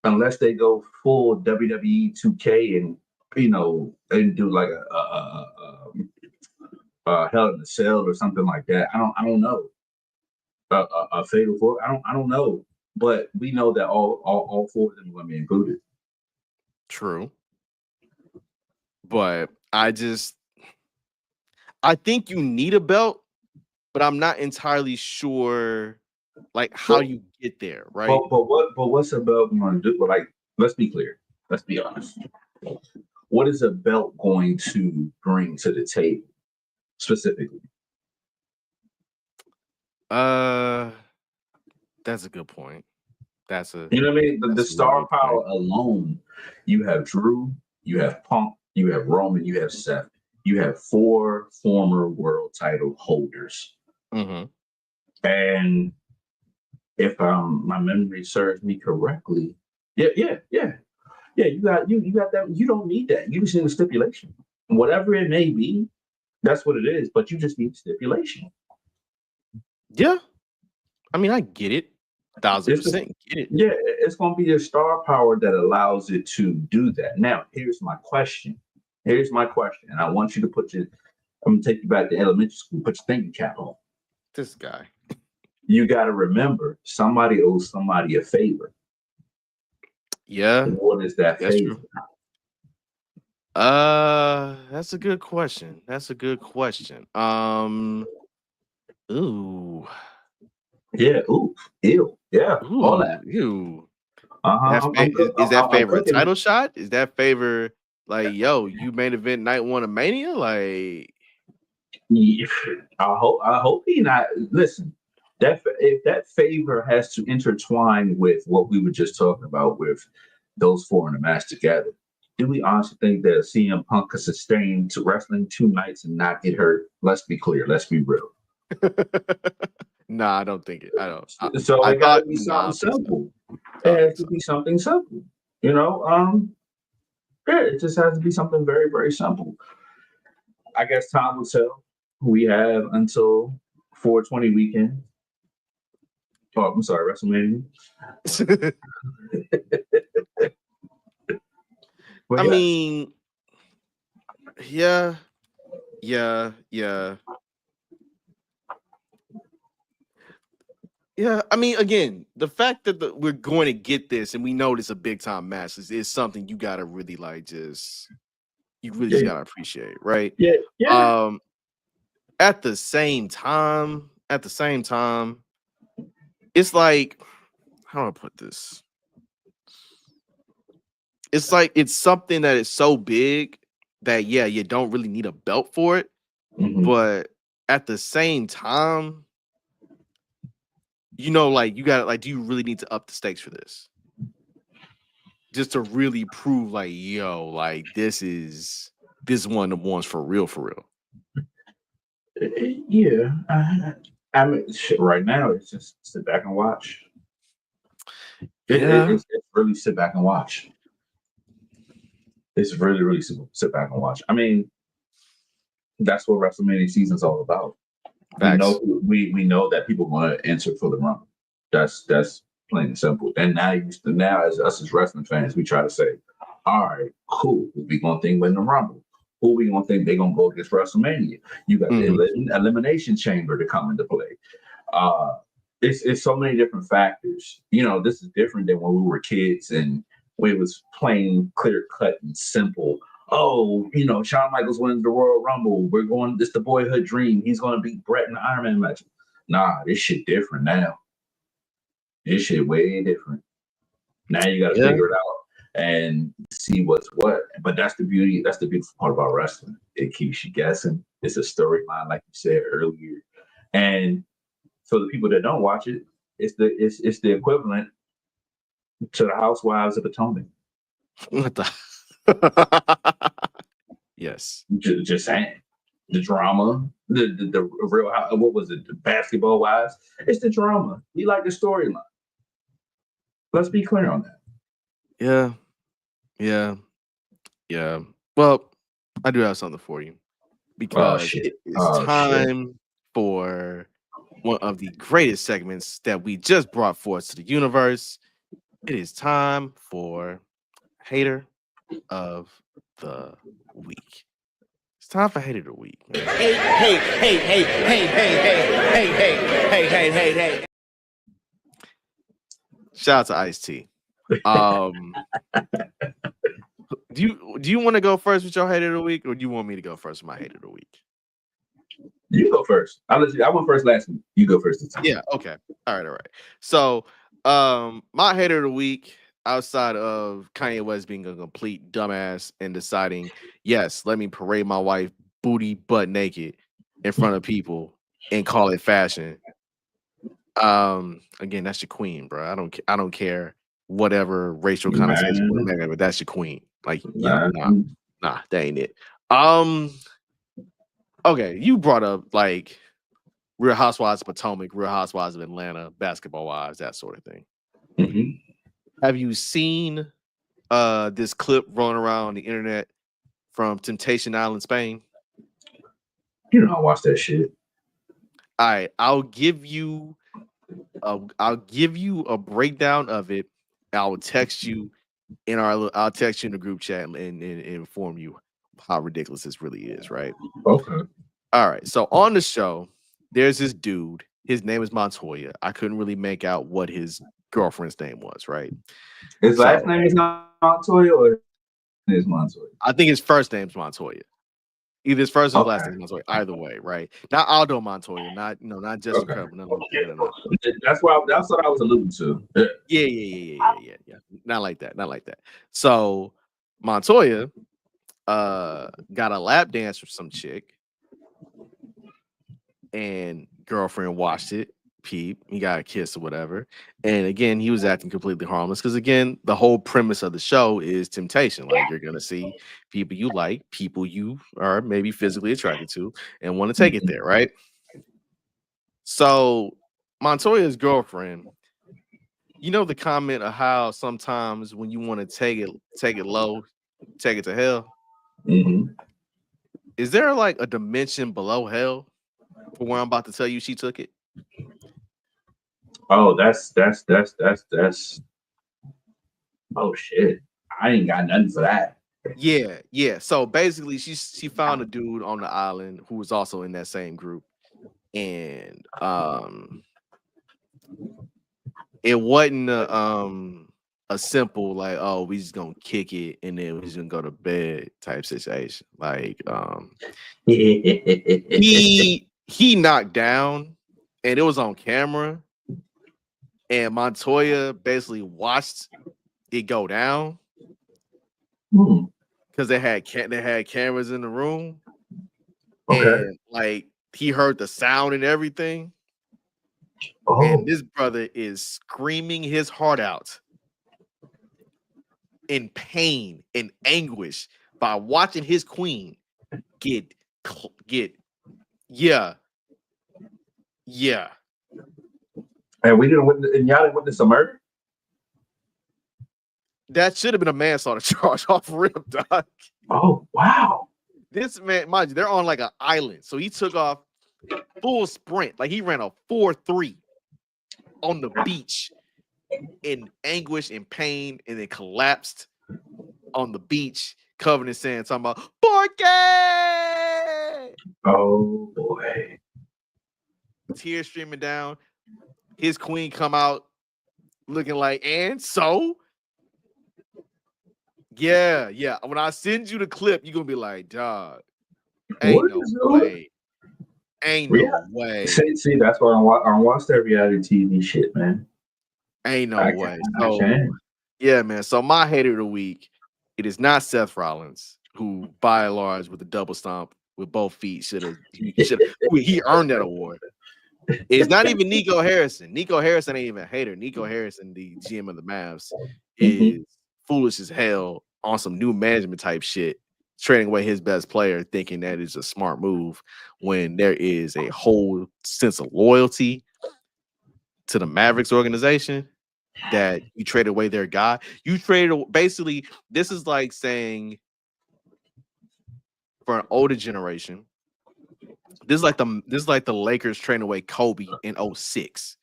Unless they go full WWE 2K and and do like a Hell in a Cell or something like that. I don't know. A Fatal 4. I don't know. But we know that all four of them are going to be included. True. But I think you need a belt, but I'm not entirely sure like how you get there, right? But what's a belt going to do? Like, let's be clear. Let's be honest. What is a belt going to bring to the table specifically? That's a good point. You know what I mean? The star power alone. You have Drew, you have Punk, you have Roman, you have Seth. You have 4 former world title holders. Mm-hmm. And if my memory serves me correctly, yeah, you got that. You don't need that. You just need a stipulation, whatever it may be. That's what it is. But you just need stipulation. Yeah, I mean, I get it, It's just, 1000% get it. yeah, it's going to be a star power that allows it to do that. Now, here's my question. And I want you to put your. I'm gonna take you back to elementary school. Put your thinking cap on. This guy. You got to remember, somebody owes somebody a favor. Yeah, What is that that's favor? true. That's a good question. Ooh, Yeah. Ooh. Ew. Yeah. All that. ew. Uh huh. Is that I'm favor a cooking. title shot? Is that favor like, yo, you main event night one of Mania? Like, Yeah, I hope he not. Listen, that if that favor has to intertwine with what we were just talking about with those 4 in a match together. Do we honestly think that CM Punk could sustain to wrestling 2 nights and not get hurt? Let's be clear. Let's be real. nah, I don't think it. I don't. So I it got to thought, be nah, I something don't think so. simple. I It don't has think to so. be something simple. You know, yeah, it just has to be something very, very simple. I guess time will tell. We have until 420 weekend. Oh, I'm sorry, WrestleMania. But I yeah, mean, yeah, yeah. Yeah, I mean, again, the fact that we're going to get this and we know it's a big time match is something you gotta really you really just yeah, gotta appreciate, right? yeah, yeah. Um, at the same time, it's like, how do I put this? It's like it's something that is so big that yeah, you don't really need a belt for it, Mhm. but at the same time, like you got like, do you really need to up the stakes for this? Just to really prove, like, yo, like this one of the ones for real, for real. Yeah. I mean, shit, right now, it's just sit back and watch. Yeah. It's really sit back and watch. It's really, really sit back and watch. I mean, that's what WrestleMania season's all about. We Facts. know we know that people want to answer for the run. That's plain and simple. And now as us as wrestling fans, we try to say, all right, cool. Who we gonna think win the Rumble? Who we gonna think they gonna go against WrestleMania? You got the Mhm. elimination chamber to come into play. Uh, it's so many different factors. This is different than when we were kids and when it was plain, clear cut, and simple. Oh, Shawn Michaels wins the Royal Rumble. We're going. This the boyhood dream. He's going to beat Brett in the Iron Man match. Nah, this shit different now. This shit way different. Now you got to Yeah. figure it out and see what's what. But that's the beauty. That's the beautiful part about wrestling. It keeps you guessing. It's a storyline, like you said earlier. And for the people that don't watch it, it's the equivalent to the Housewives of Potomac. What the Yes. Just saying, the drama, the real what was it? The basketball wives. It's the drama. We like the storyline. Let's be clear on that. Yeah. Yeah. Yeah. Well, I do have something for you Oh because shit. it is Oh shit. time for one of the greatest segments that we just brought forth to the universe. It is time for Hater of the Week. It's time for Hater of the Week, man. Hey. Shout out to Ice T. Do you want to go first with your hater of the week, or do you want me to go first with my hater of the week? You go first. I went first last week. You go first this time. Yeah. Okay. All right. So, my hater of the week, outside of Kanye West being a complete dumbass and deciding, yes, let me parade my wife booty butt naked in front of people and call it fashion. Again, that's your queen, bro. I don't care whatever racial connotation, Man, but that's your queen. Like, yeah, Nah. nah, that ain't it. Okay, you brought up like Real Housewives of Potomac, Real Housewives of Atlanta, basketball wise, that sort of thing. Mhm. Have you seen this clip rolling around the internet from Temptation Island, Spain? You know I watch that shit. All right, I'll give you a breakdown of it. I'll text you I'll text you in the group chat and inform you how ridiculous this really is, right? Okay. All right. So on the show, there's this dude. His name is Montoya. I couldn't really make out what his girlfriend's name was, right? His last So name is Montoya or is Montoya? I think his first name's Montoya. Either his first or his last Okay. name is Montoya. Either way, right? Not Aldo Montoya, not Jesse Okay. Crumb. No. That's what I was alluding to. Yeah. Not like that. Not like that. So Montoya got a lap dance from some chick, and girlfriend watched it. Peep, he got a kiss or whatever. And again, he was acting completely harmless because again, the whole premise of the show is temptation. Like you're gonna see people you like, people you are maybe physically attracted to, and want to take it there, right? So Montoya's girlfriend, you know the comment of how sometimes when you want to take it low, take it to hell. Mhm. Is there like a dimension below hell for where I'm about to tell you she took it? Oh, that's. Oh shit! I ain't got nothing for that. Yeah. So basically, she found a dude on the island who was also in that same group, and it wasn't a simple like, oh, we just gonna kick it and then we just gonna go to bed type situation. Like he knocked down, and it was on camera, and Montoya basically watched it go down Hmm. because they had cameras in the room, Okay. and like he heard the sound and everything. And Oh. this brother is screaming his heart out in pain and anguish by watching his queen get get yeah. And we didn't witness, and y'all didn't witness a murder. That should have been a manslaughter charge off rip, dog. Oh wow. This man, mind you, they're on like an island, so he took off full sprint, like he ran a 4.3 on the beach in anguish and pain, and then collapsed on the beach, covered in sand, talking about Porque! Oh boy. Tears streaming down. His queen come out looking like, and so? Yeah. When I send you the clip, you're gonna be like, dog, ain't What no is way. Ain't it? no way. See, that's why I don't watch that reality TV shit, man. Ain't no I way. I So can't. yeah, man. So my hater of the week, it is not Seth Rollins, who by and large with the double stomp with both feet he earned that award. It's not even Nico Harrison. Nico Harrison ain't even a hater. Nico Harrison, the GM of the Mavs, Mhm. is foolish as hell on some new management type shit, trading away his best player, thinking that is a smart move when there is a whole sense of loyalty to the Mavericks organization that you traded away their guy. You traded basically, this is like saying for an older generation, this is like the Lakers trading away Kobe in 06.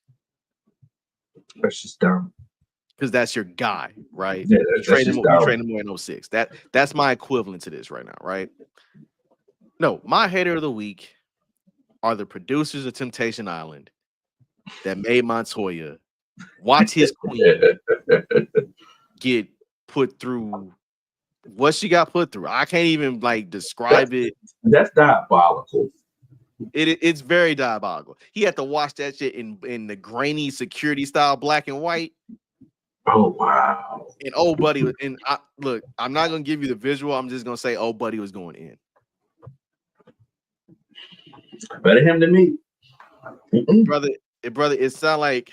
That's just dumb. Because that's your guy, right? Yeah, You that's trade him, just you dumb. trade him away in 06. That's my equivalent to this right now, right? No, my hater of the week are the producers of Temptation Island that made Montoya watch his queen get put through what she got put through. I can't even like describe it. That's diabolical. It's very diabolical. He had to watch that shit in the grainy security style black and white. Oh wow. And old buddy was and look, I'm not gonna give you the visual. I'm just gonna say old buddy was going in. Better him than me. Brother, it sound like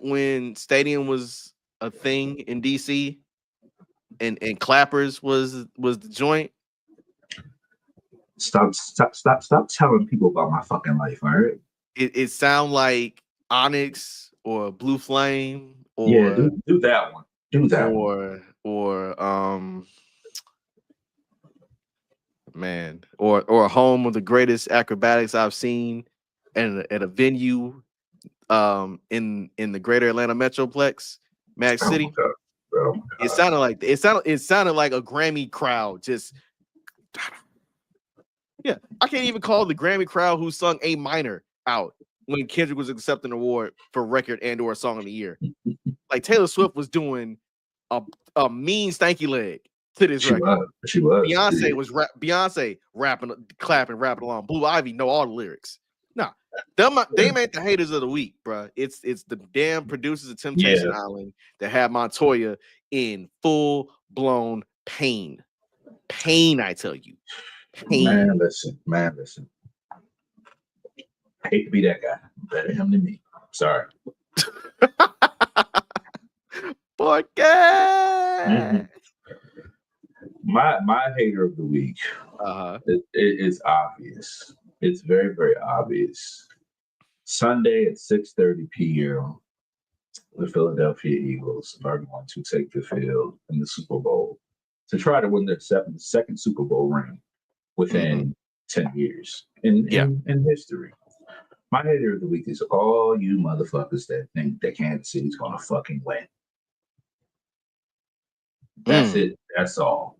when Stadium was a thing in DC and Clappers was the joint. Stop telling people about my fucking life, all right? It sound like Onyx or Blue Flame Yeah, or do that one. Do that one. or man, or home of the greatest acrobatics I've seen at a venue in the greater Atlanta Metroplex, Mag Oh my City. god. Oh my It god. sounded like a Grammy crowd. Just yeah, I can't even call the Grammy crowd who sung A minor out when Kendrick was accepting an award for record and or song of the year. Like Taylor Swift was doing a mean stanky leg to this She record. was. She was. Beyonce rapping, clapping, rapping along. Blue Ivy know all the lyrics. Nah, they ain't the haters of the week, bro. It's the damn producers of Temptation Yeah. Island that had Montoya in full blown pain. Pain, I tell you, pain. Man, listen. I hate to be that guy. Better him than me. Sorry. Porque? Mhm. My hater of the week is obvious. It's very, very obvious. Sunday at 6:30 p.m., the Philadelphia Eagles are going to take the field in the Super Bowl to try to win their second Super Bowl ring within 10 years Yeah. in history. My hater of the week is all you motherfuckers that think that Kansas City's gonna fucking win. That's it. That's all.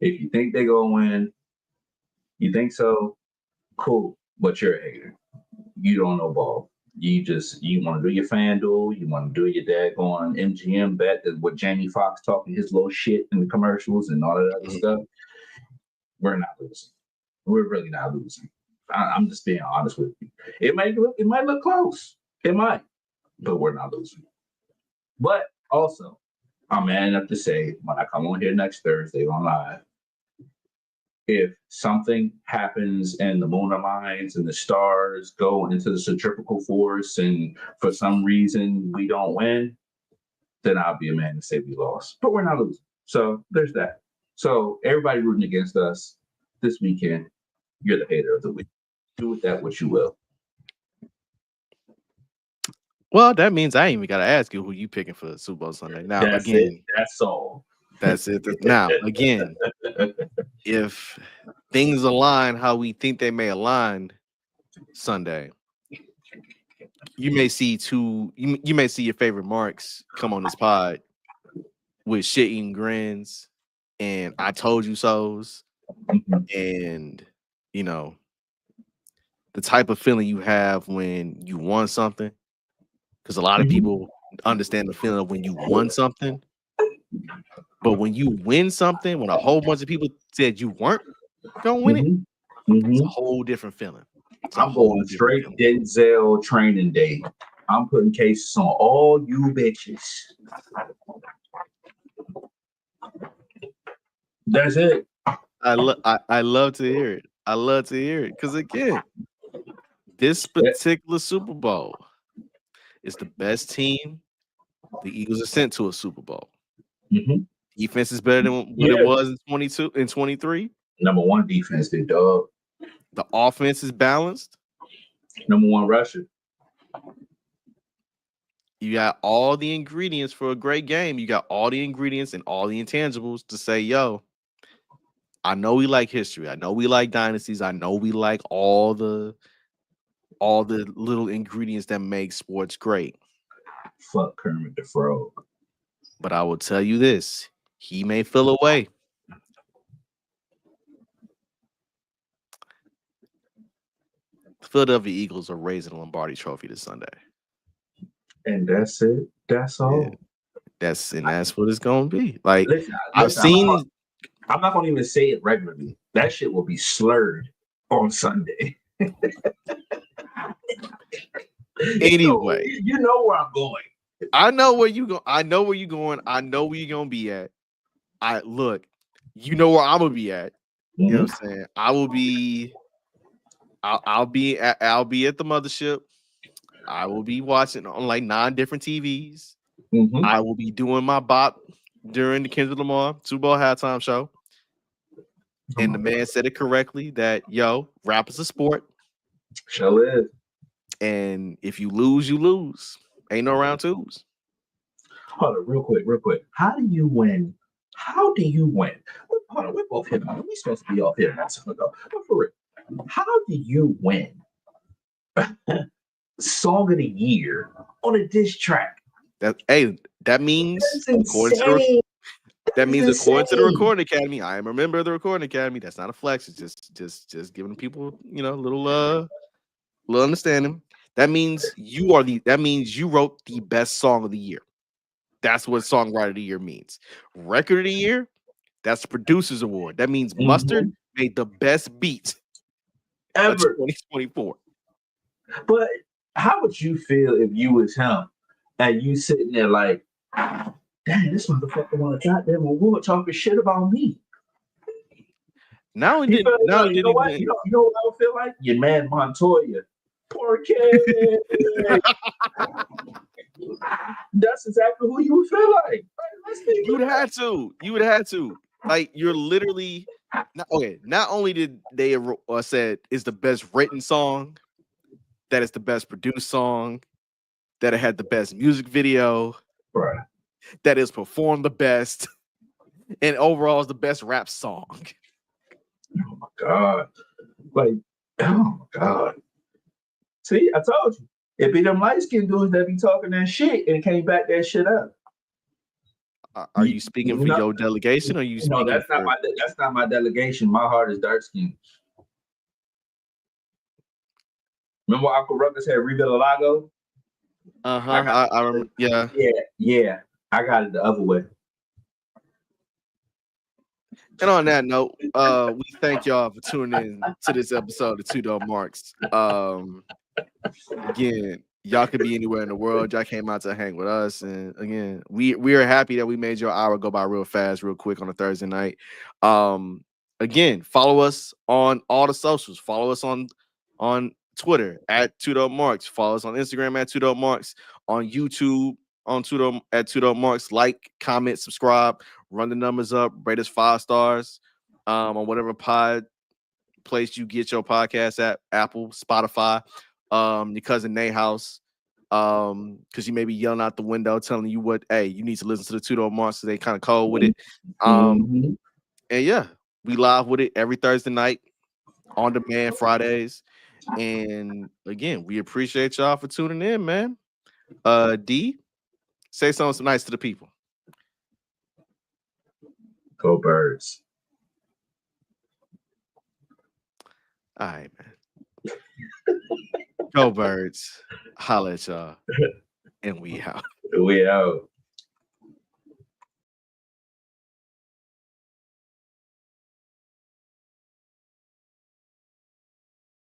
If you think they're gonna win, you think so, cool. But you're a hater. You don't know ball. You want to do your FanDuel, you want to do your daggone MGM bet that with Jamie Foxx talking his little shit in the commercials and all that other stuff. We're not losing. We're really not losing. I'm just being honest with you. It might look close. It might, but we're not losing. But also, I'm man enough to say when I come on here next Thursday on live, if something happens and the moon aligns and the stars go into the centrifugal force and for some reason we don't win, then I'll be a man to say we lost. But we're not losing. So there's that. So everybody rooting against us this weekend, you're the hater of the week. Do with that what you will. Well, that means I ain't even got to ask you who you picking for Super Bowl Sunday. Now, That's again, it. That's all. that's it. Now, again, if things align how we think they may align Sunday, you may see you may see your favorite marks come on this pod with shit eating grins and I told you so's and you know the type of feeling you have when you won something. Because a lot of people understand the feeling of when you won something. But when you win something, when a whole bunch of people said you weren't gonna win it, it's a whole different feeling. I'm going straight Denzel training day. I'm putting cases on all you bitches. That's it. I love to hear it. I love to hear it. Because again, this particular Super Bowl is the best team the Eagles are sent to a Super Bowl. Defense is better than what it was in 22 and 23. Number one defense, they dog. The offense is balanced. Number one rusher. You got all the ingredients for a great game. You got all the ingredients and all the intangibles to say, yo, I know we like history. I know we like dynasties. I know we like all the little ingredients that make sports great. Fuck Kermit the Frog. But I will tell you this, he may feel away. The Philadelphia Eagles are raising a Lombardi trophy this Sunday. And that's it. That's all. Yeah. That's what it's gonna be. Like listen, I've seen I'm not gonna even say it regularly. That shit will be slurred on Sunday. Anyway, you know where I'm going. I know where you go. I know where you're going. I know where you're gonna be at. You know where I'm gonna be at. You know what I'm saying? I'll be at the mothership. I will be watching on like 9 different TVs. I will be doing my bop during the Kendrick Lamar Super Bowl halftime show, and the man said it correctly that rap is a sport, Show is. and if you lose, you lose. Ain't no round twos. Hold on, real quick. How do you win? How do you win? Hold on, we're both here now. We supposed to be off here not so ago. But for real, how do you win Song of the Year on a diss track? That means That's insane. according to the Recording Academy, I am a member of the Recording Academy. That's not a flex. It's just giving people, a little understanding. That means you wrote the best song of the year. That's what songwriter of the year means. Record of the year, that's the producer's award. That means Mustard made the best beat ever of 2024. But how would you feel if you was him and you sitting there like, damn, this motherfucker want a goddamn award talking shit about me? Now he didn't. You know what? You know what I would feel like? Your man Montoya. Poor kid. That's exactly who you would feel like. You would have to. You would have to. Like, you're literally not only did they said it's the best written song, that it's the best produced song, that it had the best music video, right, that is performed the best, and overall is the best rap song. Oh my god. Like, oh my god. See, I told you. It be them light-skinned dudes that be talking that shit and can't back that shit up. Are you speaking for your delegation, or are you speaking? No, that's not my delegation. My heart is dark skinned. Remember Uncle Ruckus had Rebuild a Lago? I remember. Yeah. I got it the other way. And on that note, we thank y'all for tuning in to this episode of 2DopeMarks. Again, y'all could be anywhere in the world. Y'all came out to hang with us, and again, we are happy that we made your hour go by real fast, real quick on a Thursday night. Again, follow us on all the socials. Follow us on Twitter at 2DopeMarks. Follow us on Instagram at 2DopeMarks. On YouTube at 2DopeMarks. Like, comment, subscribe. Run the numbers up. Rate us 5 stars on whatever pod place you get your podcast at, Apple, Spotify. Your cousin Nate house, because you may be yelling out the window telling you you need to listen to the 2DopeMarks, so they kind of cold with it. And yeah, we live with it every Thursday night, on demand Fridays. And again, we appreciate y'all for tuning in, man. D, say something nice to the people. Go Birds. All right, man. Go Birds. Holla at y'all. And we out. We out.